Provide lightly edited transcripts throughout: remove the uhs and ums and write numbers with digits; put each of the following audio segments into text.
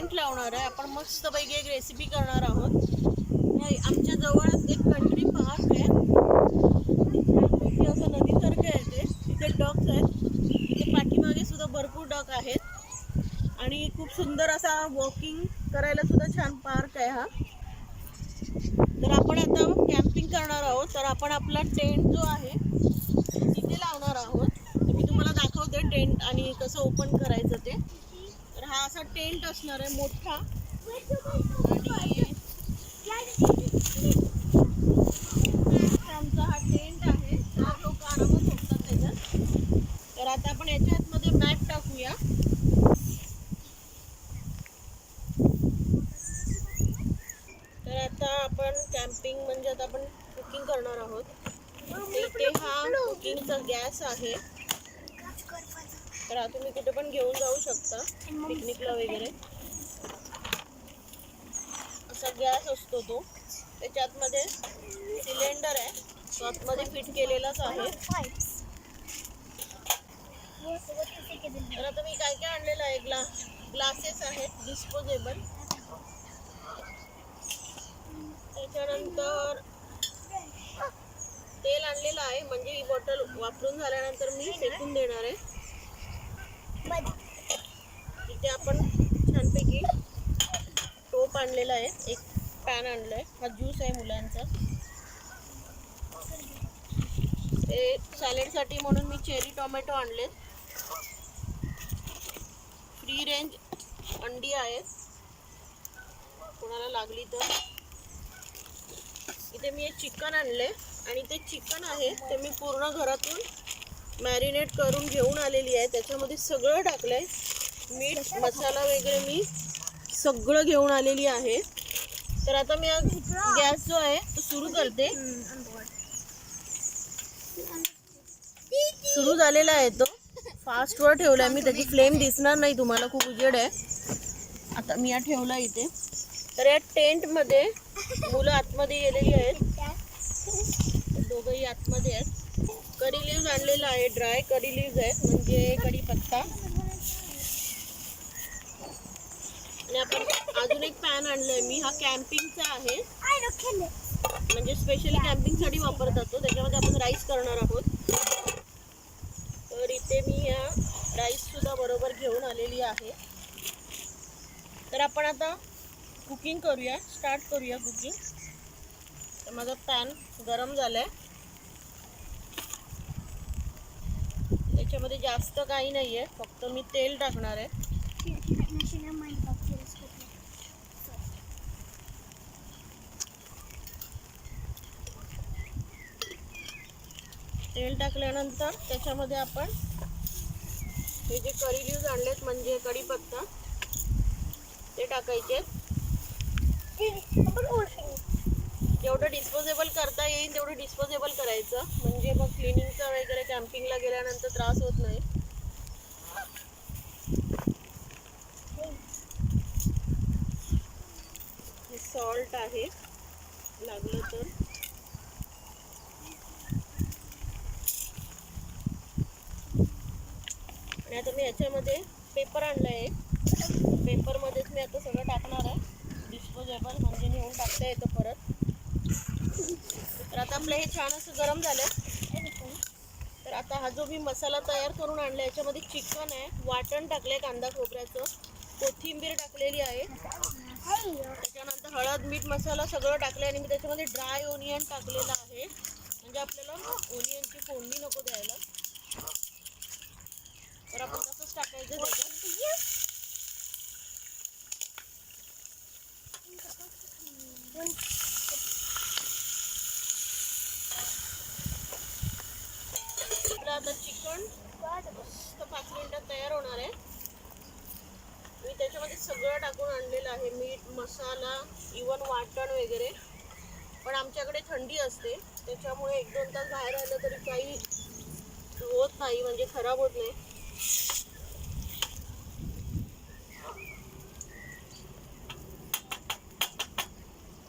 Tent लावणार आहे. आपण मस्तपैकी एक रेसिपी करणार आहोत. आमच्या जवळच एक कंट्री पार्क आहे. छानपैकी असं नदीसारखं आहे ते. तिथे डॉग्स आहेत. तिथे पाठीमागे सुद्धा भरपूर डॉग आहेत आणि खूप सुंदर असा वॉकिंग करायला सुद्धा छान पार्क आहे हा. तर आपण आता कॅम्पिंग करणार आहोत. तर आपण आपला टेंट जो आहे तिथे लावणार आहोत. तर मी तुम्हाला दाखवते टेंट आणि कसं ओपन करायचं ते. तर हा असा टेंट असणार आहे मोठा आणि आमचा हा टेंट आहे. तर लोक आरामात झोपतात त्याच्यात. तर आता आपण याच्या आतमध्ये मॅट टाकूया. तर आता आपण कॅम्पिंग म्हणजे आता आपण कुकिंग करणार आहोत. इथे हा कुकिंगचा गॅस आहे. तर तुम्ही कुठे पण घेऊन जाऊ शकता पिकनिकला वगैरे. असा गॅस असतो तो. त्याच्या आतमध्ये सिलेंडर आहे. तो आतमध्ये फिट केलेलाच आहे. तर आता मी काय काय आणलेलं आहे. ग्लासेस आहेत डिस्पोजेबल. त्याच्यानंतर तेल आणलेलं आहे. म्हणजे ही बॉटल वापरून झाल्यानंतर मी फेकून देणार आहे. इथे आपण छानपैकी टोप आणलेला आहे. एक पॅन आणलाय. हा ज्यूस आहे मुलांचा. ते सॅलेडसाठी म्हणून मी चेरी टोमॅटो आणले. फ्री रेंज अंडी आहेत कोणाला लागली तर. इथे मी एक चिकन आणले आणि ते चिकन आहे ते मी पूर्ण घरातून मॅरिनेट करून घेऊन आलेली आहे. त्याच्यामध्ये सगळं टाकलंय. मीठ मसाला वगैरे मी सगळं घेऊन आलेली आहे. तर आता मी गॅस जो आहे तो सुरू करते. सुरू झालेला आहे तो. फास्टवर ठेवलाय मी. त्याची फ्लेम दिसणार नाही तुम्हाला. खूप उजेड आहे. आता मी ठेवला इथे. तर या टेंट मध्ये मुलं आतमध्ये गेलेली आहेत. दोघंही आतमध्ये आहेत. करी लिव्ज आणलेला आहे. ड्राय करी लिव्ज आहेत म्हणजे कढीपत्ता. आणि आपण अजून एक पॅन आणलाय मी. हा कॅम्पिंगचा आहे म्हणजे स्पेशली कॅम्पिंग साठी वापरतात तो. त्याच्यामध्ये आपण राईस करणार आहोत. तर इथे मी या राईस सुद्धा बरोबर घेऊन आलेली आहे. तर आपण आता कुकिंग करूया. स्टार्ट करूया कुकिंग. तर माझा पॅन गरम झालाय. त्याच्यामध्ये जास्त काही नाहीये. फक्त मी तेल टाकणार आहे. तेल टाकल्यानंतर त्याच्यामध्ये आपण हे जे करी लिव्ज आणलेत म्हणजे कढीपत्ता ते टाकायचे. जेवढं डिस्पोजेबल करता येईल तेवढं डिस्पोजेबल करायचं. म्हणजे मग क्लिनिंगचं वगैरे कॅम्पिंगला गेल्यानंतर त्रास होत नाही. हे सॉल्ट आहे लागलं तर. आणि आता मी याच्यामध्ये पेपर आणलाय. पेपर मध्येच मी आता सगळं टाकणार आहे. डिस्पोजेबल म्हणजे नेऊन टाकता येतं परत. तर आता आपलं हे छान असं गरम झालंय. तर आता हा जो मी मसाला तयार करून आणला याच्यामध्ये चिकन आहे. वाटण टाकलंय कांदा खोबऱ्याचं. कोथिंबीर टाकलेली आहे. त्याच्यानंतर हळद मीठ मसाला सगळं टाकलंय. आणि मी त्याच्यामध्ये ड्राय ओनियन टाकलेलं आहे म्हणजे आपल्याला ओनियनची फोडणी नको द्यायला. तर आपण तसंच टाकायचं त्याच्यात. आता चिकन मस्त 5 मिनिटात तयार होणार आहे. मी त्याच्यामध्ये सगळं टाकून आणलेलं आहे. मीठ मसाला इवन वाटण वगैरे. पण आमच्याकडे थंडी असते त्याच्यामुळे 1-2 तास बाहेर राहिलं तरी काही होत नाही म्हणजे खराब होत नाही.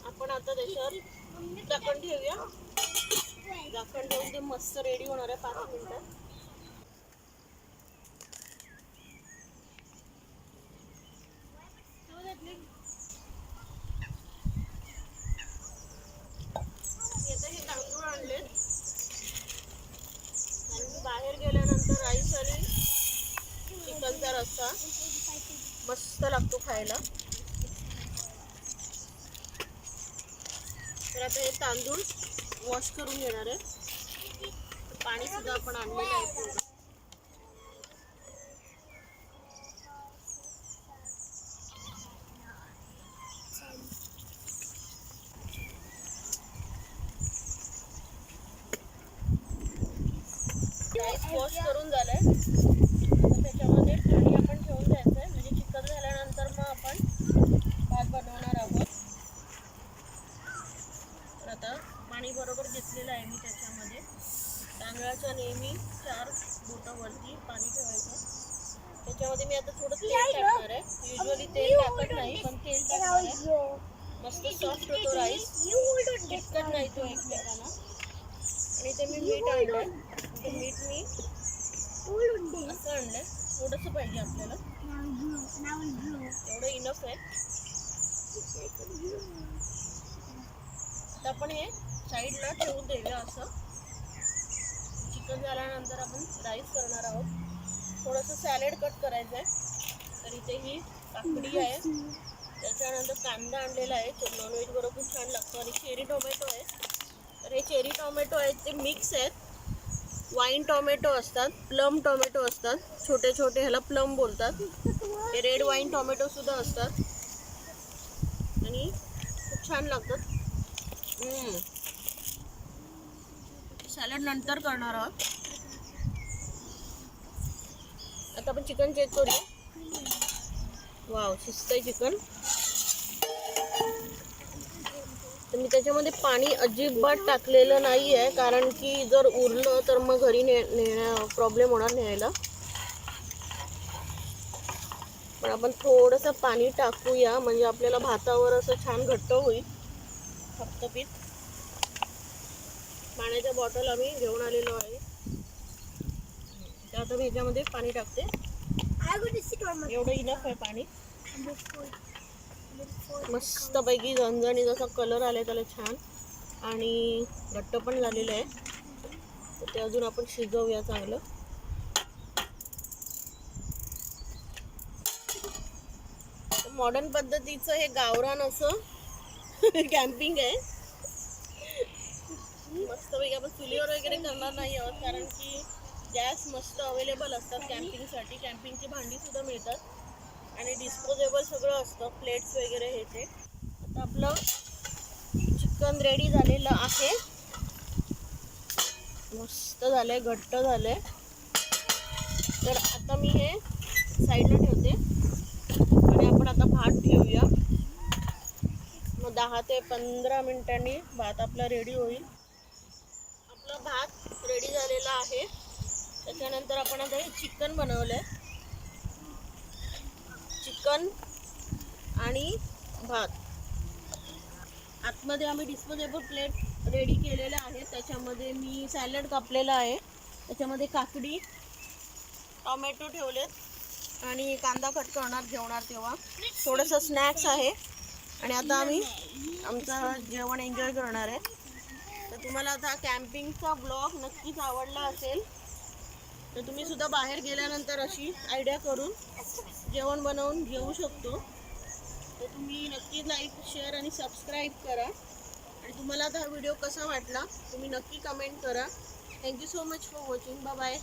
आपण आता त्याच्यावर झाकण ठेवूया. झाकण ठेवून ते मस्त रेडी होणार आहे 5 मिनिटात. हे तांदूळ आणलेत आणि बाहेर गेल्यानंतर राईस आणि चिकनचा रस्सा मस्त लागतो खायला. तर आता हे तांदूळ वॉश करून घेणार आहे. पाणी सुद्धा आपण आणलेलं आहे पूर्ण. राईस वॉश करून झालंय. त्याच्यामध्ये पाणी आपण ठेवून द्यायचं आहे, म्हणजे चिकन झाल्यानंतर मग आपण भात बनवणार आहोत. तर आता पाणी बरोबर घेतलेलं आहे मी त्याच्यामध्ये. तांदळाच्या नेहमी 4 बोटावरती पाणी ठेवायचं. त्याच्यामध्ये मी आता थोडं तेल टाकणार आहे. युजली तेल टाकत नाही, पण तेल टाकणार आहे. मस्त सॉफ्ट होतो राईस, चिकट नाही तो एकमेकांना. आणि ते मी मीठ आणलंय. ते मीठ मी असं आणलंय, थोडंसं पाहिजे आपल्याला, एवढं इनफ आहे. आता आपण हे साईडला ठेवून देऊया. असं चिकन झाल्यानंतर आपण राईस करणार आहोत. थोडंसं सॅलेड कट करायचं आहे. तर इथे ही काकडी आहे, त्याच्यानंतर कांदा आणलेला आहे, तो नॉनव्हेज बरोबर खूप छान लागतो. आणि चेरी टोमॅटो आहे. तर हे चेरी टोमॅटो आहेत ते मिक्स आहेत. वाईन टोमॅटो असतात, प्लम टोमॅटो असतात, छोटे छोटे, ह्याला प्लम बोलतात. हे रेड वाईन टोमॅटो सुद्धा असतात आणि खूप छान लागतात. सॅलड नंतर करणार आहोत. आता आपण चिकन चेक करूया. वाव, शिजतंय चिकन. तर मी त्याच्यामध्ये पाणी अजिबात टाकलेलं नाही आहे, कारण की जर उरलं तर मग घरी प्रॉब्लेम होणार न्यायला. पण आपण थोडंसं पाणी टाकूया, म्हणजे आपल्याला भातावर असं छान घट्ट होईल, थपथपीत. पाण्याच्या बॉटल आम्ही घेऊन आलेलो आहे. तर आता मी ह्याच्यामध्ये पाणी टाकते. एवढं इनफ आहे पाणी. मस्तपैकी झणझणी जसा कलर आलाय त्याला छान, आणि घट्ट पण झालेलं आहे. तर ते अजून आपण शिजवूया चांगलं. मॉडर्न पद्धतीचं हे गावरान असं कॅम्पिंग आहे. मस्तपैकी आपण चुलीवर वगैरे करणार नाही आहोत, कारण की गॅस मस्त अवेलेबल असतात कॅम्पिंगसाठी. कॅम्पिंगची भांडी सुद्धा मिळतात आणि डिस्पोजेबल सगळं असतं, प्लेट्स वगैरे हे ते. आता आपलं चिकन रेडी झालेलं आहे. मस्त झालंय, घट्ट झालंय. तर आता मी हे साईडला ठेवते आणि आपण आता भात ठेवूया. मग 10 ते 15 मिनिटांनी भात आपला रेडी होईल. आपला भात रेडी झालेला आहे. त्याच्यानंतर आपण आता हे चिकन बनवलंय. चिकन आणि भात. आतमध्ये आम्ही डिस्पोजेबल प्लेट रेडी केलेल्या आहेत. त्याच्यामध्ये मी सॅलड कापलेला आहे, त्याच्यामध्ये काकडी, टोमॅटो ठेवलेत आणि कांदा कट करणार जेवणार तेव्हा. थोडंसं स्नॅक्स आहे. आणि आता आम्ही आमचं जेवण एन्जॉय करणार आहे. तर तुम्हाला आता कॅम्पिंगचा ब्लॉग नक्कीच आवडला असेल, तर तुम्ही सुद्धा बाहेर गेल्यानंतर अशी आयडिया करून जेवण बनवून घेऊ शकतो. तर तुम्ही नक्की लाईक, शेअर आणि सबस्क्राईब करा. आणि तुम्हाला आता हा व्हिडिओ कसा वाटला तुम्ही नक्की कमेंट करा. Thank you so much for watching. Bye bye.